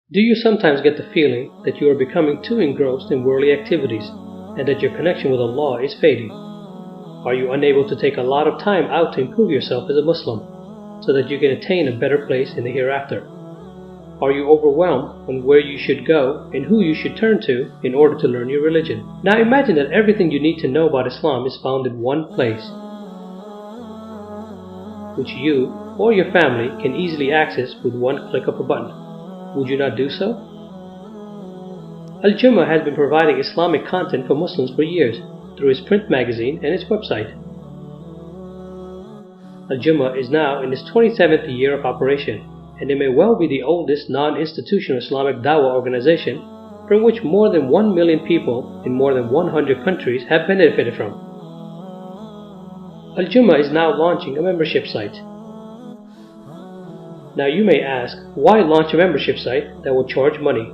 Do you sometimes get the feeling that you are becoming too engrossed in worldly activities and that your connection with Allah is fading? Are you unable to take a lot of time out to improve yourself as a Muslim so that you can attain a better place in the hereafter? Are you overwhelmed on where you should go and who you should turn to in order to learn your religion? Now imagine that everything you need to know about Islam is found in one place, which you or your family can easily access with one click of a button. Would you not do so? Al-Jumuah has been providing Islamic content for Muslims for years through its print magazine and its website. Al-Jumuah is now in its 27th year of operation, and it may well be the oldest non-institutional Islamic dawah organization from which more than 1 million people in more than 100 countries have benefited from. Al-Jumuah is now launching a membership site. Now you may ask, why launch a membership site that will charge money?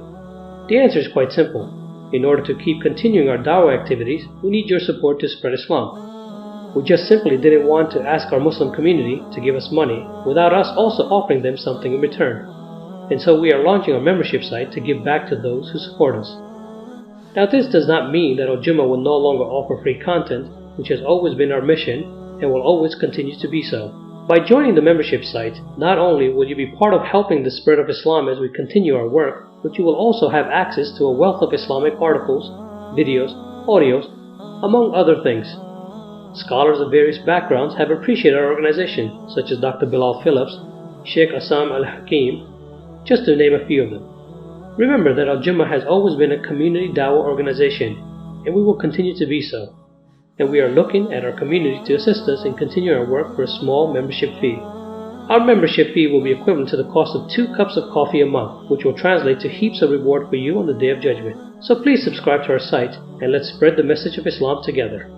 The answer is quite simple. In order to keep continuing our dawah activities, we need your support to spread Islam. We just simply didn't want to ask our Muslim community to give us money without us also offering them something in return. And so we are launching a membership site to give back to those who support us. Now this does not mean that Al-Jumuah will no longer offer free content, which has always been our mission and will always continue to be so. By joining the membership site, not only will you be part of helping the spread of Islam as we continue our work, but you will also have access to a wealth of Islamic articles, videos, audios, among other things. Scholars of various backgrounds have appreciated our organization, such as Dr. Bilal Phillips, Sheikh Assam Al-Hakim, just to name a few of them. Remember that Al-Jumuah has always been a community dawah organization, and we will continue to be so. And we are looking at our community to assist us in continuing our work for a small membership fee. Our membership fee will be equivalent to the cost of 2 cups of coffee a month, which will translate to heaps of reward for you on the Day of Judgment. So please subscribe to our site and let's spread the message of Islam together.